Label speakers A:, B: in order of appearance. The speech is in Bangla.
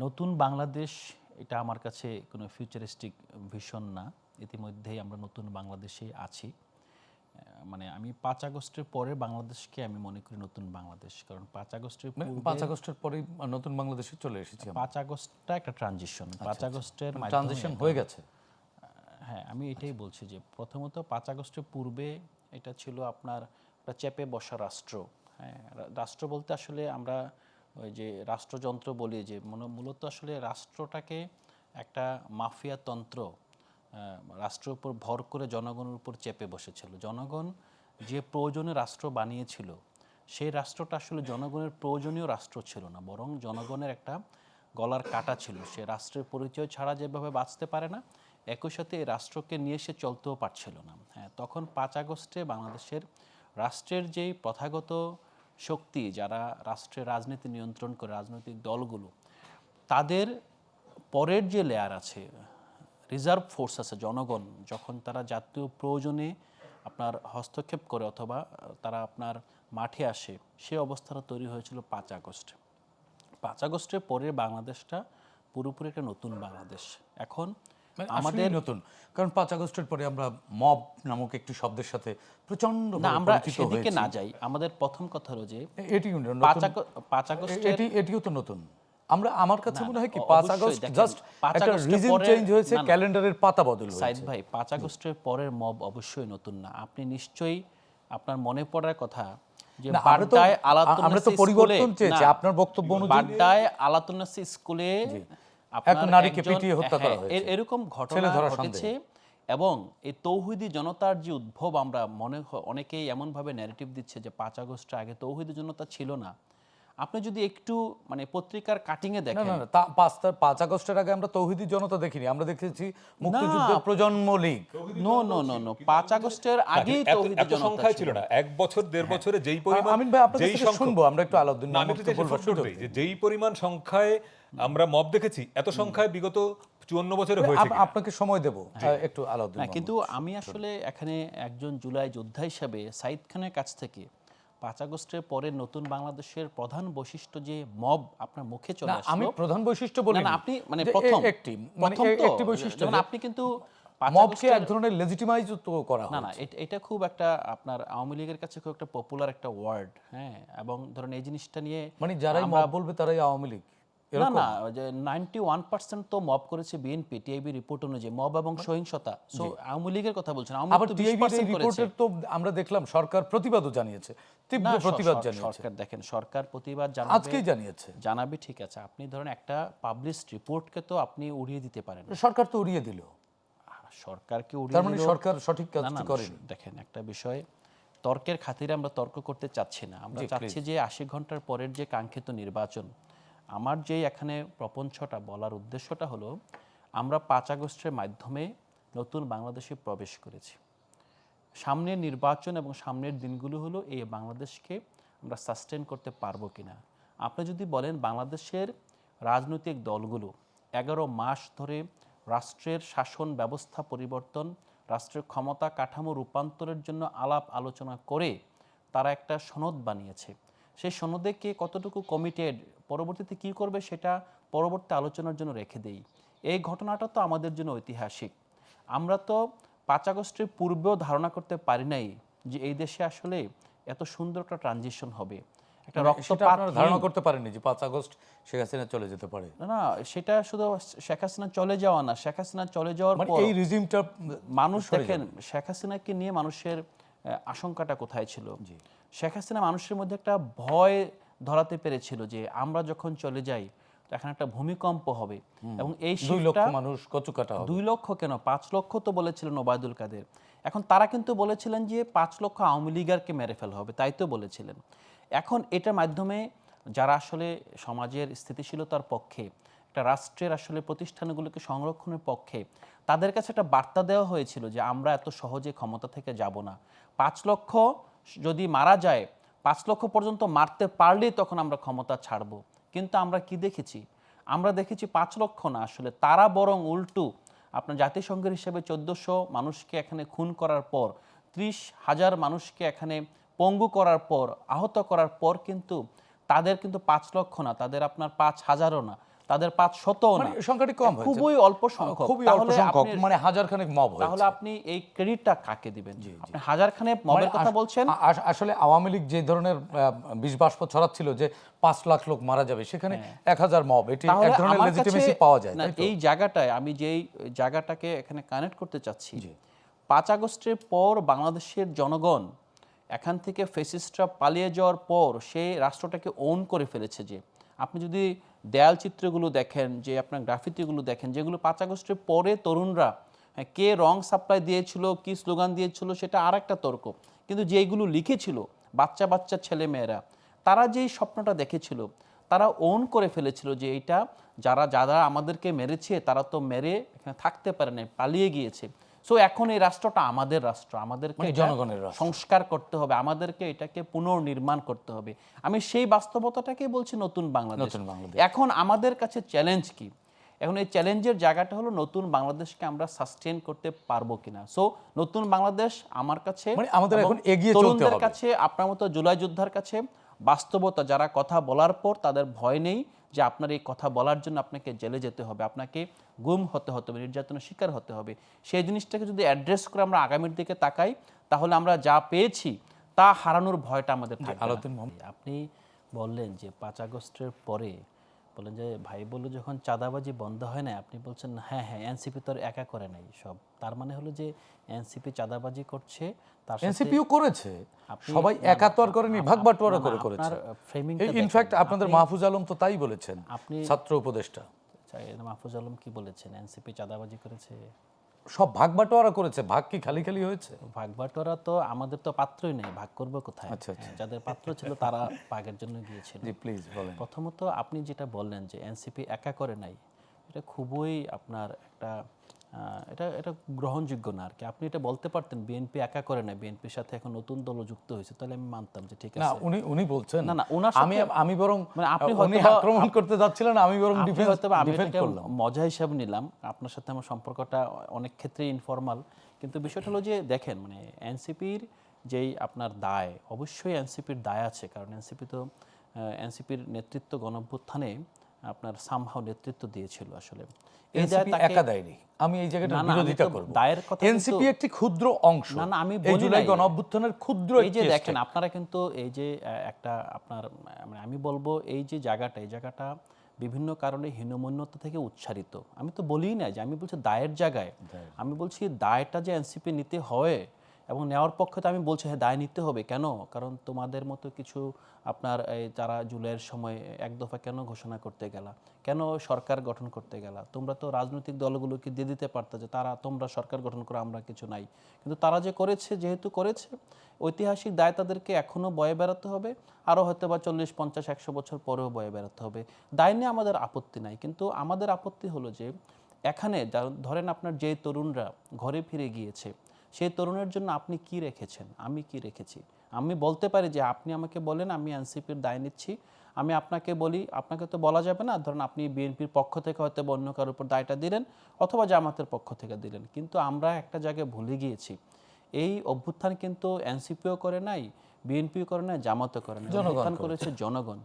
A: নতুন বাংলাদেশ এটা আমার কাছে কোনো ফিউচারিস্টিক ভিশন না। ইতিমধ্যেই আমরা নতুন বাংলাদেশে আছি। মানে আমি ৫ আগস্টের পরে বাংলাদেশকে আমি মনে করি নতুন বাংলাদেশ। কারণ ৫ আগস্টের পূর্বে
B: ৫ আগস্টের পরেই নতুন বাংলাদেশে চলে এসেছি আমরা।
A: ৫ আগস্টটা একটা ট্রানজিশন। ৫ আগস্টের মাধ্যমে
B: ট্রানজিশন হয়ে গেছে।
A: হ্যাঁ, আমি এটাই বলছি যে প্রথমত ৫ আগস্টের পূর্বে এটা ছিল আপনার একটা চেপে বসা রাষ্ট্র। হ্যাঁ, রাষ্ট্র বলতে আসলে আমরা ওই যে রাষ্ট্রযন্ত্র বলি যে মূলত আসলে রাষ্ট্রটাকে একটা মাফিয়া তন্ত্র রাষ্ট্রের উপর ভর করে জনগণের উপর চেপে বসেছিল। জনগণ যে প্রয়োজনে রাষ্ট্র বানিয়েছিল সেই রাষ্ট্রটা আসলে জনগণের প্রয়োজনীয় রাষ্ট্র ছিল না, বরং জনগণের একটা গলার কাটা ছিল। সে রাষ্ট্রের পরিচয় ছাড়া যেভাবে বাঁচতে পারে না, একই সাথে এই রাষ্ট্রকে নিয়ে সে চলতেও পারছিল না। হ্যাঁ, তখন ৫ আগস্টে বাংলাদেশের রাষ্ট্রের যেই প্রথাগত শক্তি, যারা রাষ্ট্রের রাজনীতি নিয়ন্ত্রণ করে, রাজনৈতিক দলগুলো, তাদের পরের যে লেয়ার আছে, রিজার্ভ ফোর্স আছে, জনগণ, যখন তারা জাতীয় প্রয়োজনে আপনার হস্তক্ষেপ করে অথবা তারা আপনার মাঠে আসে, সে অবস্থাটা তৈরি হয়েছিল ৫ আগস্ট। ৫ আগস্টের পরের বাংলাদেশটা পুরোপুরি একটা নতুন বাংলাদেশ। এখন
B: আমাদের নতুন, কারণ ৫ আগস্টের পরে আমরা মব নামক একটি শব্দের সাথে প্রচন্ড
A: না, আমরা সেদিকে না যাই। আমাদের প্রথম কথা হলো যে
B: এটিও তো নতুন। আমার কাছে মনে হয় কি ৫ আগস্ট জাস্ট একটা রিজিম চেঞ্জ হয়েছে, ক্যালেন্ডারের পাতা বদল হয়েছে।
A: সাইদ ভাই, ৫ আগস্টের পরের মব অবশ্যই নতুন না। আপনি নিশ্চয়ই আপনার মনে পড়ার কথা যে বাড্ডায়
B: আমরা তো পরিবর্তন চেয়েছি। আপনার বক্তব্য অনুযায়ী
A: বাড্ডায় আলাতুন্নাসি স্কুলে
B: এক নারীকে পিটিয়ে হত্যা করা হয়েছে,
A: এরকম ঘটনা ঘটেছে। এবং এই তৌহিদি জনতার যে উদ্ভব, আমরা অনেকেই এমনভাবে ন্যারেটিভ দিচ্ছে যে ৫ আগস্টের আগে তৌহিদি জনতা ছিল না। আপনি যদি একটু মানে পত্রিকার কাটিংয়ে দেখেন,
B: না ৫ আগস্টের আগে আমরা তৌহিদি জনতা দেখিনি, আমরা দেখেছি মুক্তিযুদ্ধের প্রজন্ম লীগ।
A: নো ৫ আগস্টের আগেই তৌহিদি জনতা
C: ছিল না। এক বছর দেড় বছরে যেই পরিমাণ,
B: আমিন ভাই আপনাদের থেকে শুনবো, আমরা একটু আলাউদ্দিন
C: যেই পরিমাণ সংখ্যায় আমরা মব দেখেছি, এত সংখ্যায় বিগত ৫৪ বছরে হয়েছে।
B: আপনাকে সময় দেব একটু আলাউদ্দিন।
A: কিন্তু আমি আসলে এখানে একজন জুলাই যোদ্ধা হিসেবে সাইদ খানের কাছ থেকে ৫ আগস্টের পরে নতুন বাংলাদেশের প্রধান বৈশিষ্ট্য যে মব আপনার মুখে চলে আসলো,
B: আমি প্রধান বৈশিষ্ট্য বলি না,
A: আপনি মানে প্রথম
B: একটি বৈশিষ্ট্য,
A: আপনি কিন্তু
B: মবকে এক ধরনের লেজিটিমাইজ তো করা হয়
A: না, এটা খুব একটা আপনার আওয়ামী লীগের কাছে খুব একটা পপুলার একটা ওয়ার্ড। হ্যাঁ, এবং ধরেন এই জিনিসটা নিয়ে
B: মানে যারাই মব বলবে তারাই আওয়ামী লীগ,
A: না, যে 91% তো মব করেছে বিএনপি, টিআইবি রিপোর্ট অনুযায়ী মব এবং সহিংসতা। সো আওয়ামী লীগের কথা বলছেন,
B: আবার টিআইবি রিপোর্টের তো আমরা দেখলাম সরকার প্রতিবাদও জানিয়েছে, তীব্র প্রতিবাদ জানিয়েছে।
A: সরকার দেখেন, সরকার প্রতিবাদ
B: আজকেই জানিয়েছে,
A: জানাবে, ঠিক আছে। আপনি ধরেন একটা পাবলিশড রিপোর্টকে তো আপনি উড়িয়ে দিতে পারেন।
B: সরকার তো উড়িয়ে দিল,
A: সরকারকে উড়িয়ে
B: তার মানে সরকার সঠিক কাজটি করেনি।
A: দেখেন, একটা বিষয়, তর্কের খাতিরে আমরা তর্ক করতে চাচ্ছি না। আমরা চাচ্ছি যে ৮০ ঘন্টার পরের যে কাঙ্ক্ষিত নির্বাচন, আমার যে এখানে প্রপঞ্চটা বলার উদ্দেশ্যটা হলো, আমরা ৫ আগস্টের মাধ্যমে নতুন বাংলাদেশে প্রবেশ করেছি। সামনের নির্বাচন এবং সামনের দিনগুলো হলো এই বাংলাদেশকে আমরা সাস্টেন করতে পারবো কিনা। আপনি যদি বলেন বাংলাদেশের রাজনৈতিক দলগুলো ১১ মাস ধরে রাষ্ট্রের শাসন ব্যবস্থা পরিবর্তন, রাষ্ট্রের ক্ষমতা কাঠামো রূপান্তরের জন্য আলাপ আলোচনা করে তারা একটা সনদ বানিয়েছে। সেই সনদে কে কতটুকু কমিটেড, পরবর্তীতে কি করবে সেটা পরবর্তী আলোচনার জন্য রেখে দেই। এই ঘটনাটা তো আমাদের জন্য ঐতিহাসিক। আমরা তো ৫ আগস্টের পূর্বেও ধারণা করতে পারি নাই যে এই দেশে আসলে এত সুন্দর একটা ট্রানজিশন হবে, একটা রক্তপাত
B: ধারণা করতে পারেনি যে ৫ আগস্ট শেখ হাসিনা চলে যেতে পারে।
A: না, সেটা শুধু শেখ হাসিনা চলে যাওয়া না, শেখ হাসিনা চলে যাওয়ার পর
B: এই রিজিমটা
A: মানুষ দেখেন, শেখ হাসিনাকে নিয়ে মানুষের আশঙ্কাটা কোথায় ছিল। শেখ হাসিনা মানুষের মধ্যে একটা ভয় ধরাতে পেরেছিল যে আমরা যখন চলে যাই এখানে একটা ভূমিকম্প হবে, এবং এই
B: ২ লক্ষ মানুষ কচুকাটা হবে।
A: ২ লক্ষ কেন, ৫ লক্ষ তো বলেছিলেন ওবায়দুল কাদের। এখন তারা কিন্তু বলেছিলেন যে ৫ লক্ষ আওয়ামী লীগারকে মেরে ফেলা হবে, তাই তো বলেছিলেন। এখন এটার মাধ্যমে যারা আসলে সমাজের স্থিতিশীলতার পক্ষে, একটা রাষ্ট্রের আসলে প্রতিষ্ঠানগুলোকে সংরক্ষণের পক্ষে, তাদের কাছে একটা বার্তা দেওয়া হয়েছিল যে আমরা এত সহজে ক্ষমতা থেকে যাব না। ৫ লক্ষ যদি মারা যায়, ৫ লক্ষ পর্যন্ত মারতে পারলেই তখন আমরা ক্ষমতা ছাড়ব। কিন্তু আমরা কি দেখেছি? আমরা দেখেছি ৫ লক্ষ না, আসলে তারা বরং উল্টো আপনার জাতিসংঘের হিসেবে ১৪০০ মানুষকে এখানে খুন করার পর, ৩০,০০০ মানুষকে এখানে পঙ্গু করার পর, আহত করার পর কিন্তু তাদের কিন্তু ৫ লক্ষ না, তাদের আপনার ৫,০০০ও না, তাদের 500ও না,
B: সংখ্যাটি কম হয়েছে,
A: খুবই অল্প সংখ্যক।
B: খুবই অল্প সংখ্যক, মানে হাজারখানেক মব হয়েছে।
A: তাহলে আপনি এই ক্রেডিটটা কাকে দিবেন? আপনি হাজারখানেক মবের কথা বলছেন।
B: আসলে আওয়ামী লীগ যে ধরনের বিষ বাষ্প ছড়াচ্ছিল যে 5 লাখ লোক মারা যাবে, সেখানে 1000 মব, এটি এক ধরনের লেজিটিমেসি পাওয়া যায়।
A: এই জায়গাটায় আমি যেই জায়গাটাকে এখানে কানেক্ট করতে চাচ্ছি, 5 আগস্টের পর বাংলাদেশের জনগণ এখান থেকে ফ্যাসিস্টরা পালিয়ে যাওয়ার পর সেই রাষ্ট্রটাকে ওন করে ফেলেছে। যে আপনি যদি দেয়াল চিত্রগুলো দেখেন, যে আপনার গ্রাফিতিগুলো দেখেন, যেগুলো 5 আগস্টের পরে তরুণরা কে রং সাপ্লাই দিয়েছিল, কি স্লোগান দিয়েছিল, সেটা আর একটা তর্ক। কিন্তু যেইগুলো লিখেছিল বাচ্চা বাচ্চা ছেলে মেয়েরা, তারা যেই স্বপ্নটা দেখেছিল, তারা ওন করে ফেলেছিল যে এইটা যারা আমাদেরকে মেরেছে তারা তো মেরে এখানে থাকতে পারে না, পালিয়ে গিয়েছে। সো এখন এই রাষ্ট্রটা আমাদের রাষ্ট্র, আমাদেরকে
B: জনগণের রাষ্ট্র,
A: সংস্কার করতে হবে, আমাদেরকে এটাকে পুনর্নির্মাণ করতে হবে। আমি সেই বাস্তবতাটাকেই বলছি নতুন বাংলাদেশ। এখন আমাদের কাছে চ্যালেঞ্জ কি? এখন এই চ্যালেঞ্জের জায়গাটা হলো নতুন বাংলাদেশকে আমরা সাস্টেইন করতে পারবো কিনা। সো নতুন বাংলাদেশ আমার কাছে,
B: মানে আমাদের এখন এগিয়ে চলতে
A: তরুণদের
B: হবে।
A: কাছে, আপনার মতো জুলাই যোদ্ধার কাছে বাস্তবতা, যারা কথা বলার পর তাদের ভয় নেই যে আপনার এই কথা বলার জন্য আপনাকে জেলে যেতে হবে, আপনাকে গুম হতে হবে, নির্যাতনের শিকার হতে হবে। সেই জিনিসটাকে যদি অ্যাড্রেস করে আমরা আগামীর দিকে তাকাই, তাহলে আমরা যা পেয়েছি তা হারানোর ভয়টা আমাদের থাকবে না। আপনি বললেন যে 5 আগস্টের পরে বলেন যে ভাই বলল যখন চাঁদাবাজি বন্ধ হয় না, আপনি বলছেন হ্যাঁ হ্যাঁ এনসিপি তো একা করে নাই সব। তার মানে হলো যে এনসিপি চাঁদাবাজি করছে, তার সাথে
B: এনসিপিও করেছে, সবাই একা তো আর করেনি, ভাগ বাটোয়ারা করে করেছে। ইনফ্যাক্ট আপনাদের মাহফুজ আলম তো তাই বলেছেন, আপনি ছাত্র উপদেষ্টা
A: মাহফুজ আলম কি বলেছেন? এনসিপি চাঁদাবাজি করেছে,
B: সব ভাগ বাটোয়ারা করেছে, ভাগ কি খালি খালি হয়েছে?
A: ভাগ বাটোয়ারা তো আমাদের তো পাত্রই নেই, ভাগ করবো কোথায়? যাদের পাত্র ছিল তারা ভাগের জন্য গিয়েছিল।
B: জি প্লিজ বলেন।
A: প্রথমত আপনি যেটা বললেন যে এনসিপি একা করে নাই, এটা খুবই আপনার একটা এটা গ্রহণযোগ্য না আর কি। আপনি এটা বলতে পারতেন বিএনপি একা করে নাই, বিএনপির সাথে এখন নতুন দল যুক্ত হয়েছে, তাহলে আমি মানতাম যে ঠিক আছে।
B: না উনি বলছেন,
A: না ওনার সাথে
B: আমি বরং
A: মানে আপনি
B: আক্রমণ করতে যাচ্ছিলেন, আমি বরং ডিফেন্স করলাম।
A: মজা হিসাবে নিলাম। আপনার সাথে আমার সম্পর্কটা অনেক ক্ষেত্রে ইনফর্মাল, কিন্তু বিষয়টা হলো যে দেখেন, মানে এনসিপির যেই আপনার দায়, অবশ্যই এনসিপির দায় আছে, কারণ এনসিপির নেতৃত্ব গণঅভ্যুত্থানে আপনার সামহাও নেতৃত্ব দিয়েছিল। আসলে এই
B: এনসিপি একা দেয়নি, আমি এই জায়গাটা বিরোধিতা করব।
A: দায়ের কথা
B: এনসিপি একটি ক্ষুদ্র অংশ,
A: না আমি
B: এই
A: বলি
B: জুলাই গণঅভ্যুত্থানের ক্ষুদ্র
A: এই যে দেখেন আপনারা কিন্তু এই যে একটা আপনার মানে আমি বলবো এই যে জায়গাটা, এই জায়গাটা বিভিন্ন কারণে হীনমন্যতা থেকে উচ্চারিত। আমি তো বলিই না যে, আমি বলছি দায়ের জায়গায়, আমি বলছি দায়টা যে এনসিপি নিতে হয় এবং নেওয়ার পক্ষে তো আমি বলছি হ্যাঁ দায় নিতে হবে। কেন? কারণ তোমাদের মতো কিছু আপনার যারা জুলাইয়ের সময় এক দফা কেন ঘোষণা করতে গেলা, কেন সরকার গঠন করতে গেলা? তোমরা তো রাজনৈতিক দলগুলোকে দিয়ে দিতে পারতো যে তোমরা সরকার গঠন করো, আমরা কিছু নাই। কিন্তু তারা যে করেছে, যেহেতু করেছে, ঐতিহাসিক দায় তাদেরকে এখনও বয়ে বেড়াতে হবে, আরও হয়তো বা 40, 50, 100 বছর পরেও বয়ে বেড়াতে হবে। দায় নিয়ে আমাদের আপত্তি নাই, কিন্তু আমাদের আপত্তি হলো যে এখানে ধরেন আপনার যে তরুণরা ঘরে ফিরে গিয়েছে, সেই তরুণের জন্য আপনি কি রেখেছেন, আমি কি রেখেছি? আমি বলতে পারি যে আপনি আমাকে বলেন আমি এনসিপির দায় নিচ্ছি, আমি আপনাকে বলি, আপনাকে তো বলা যাবে না, ধরুন আপনি বিএনপির পক্ষ থেকে হয়তো অন্য কারোর উপর দায়টা দিলেন অথবা জামাতের পক্ষ থেকে দিলেন, কিন্তু আমরা একটা জায়গায় ভুলে গিয়েছি, এই অভ্যুত্থান কিন্তু এনসিপিও করে নাই, বিএনপিও করে নাই, জামাতও করে নাই, অভ্যুত্থান করেছে জনগণ।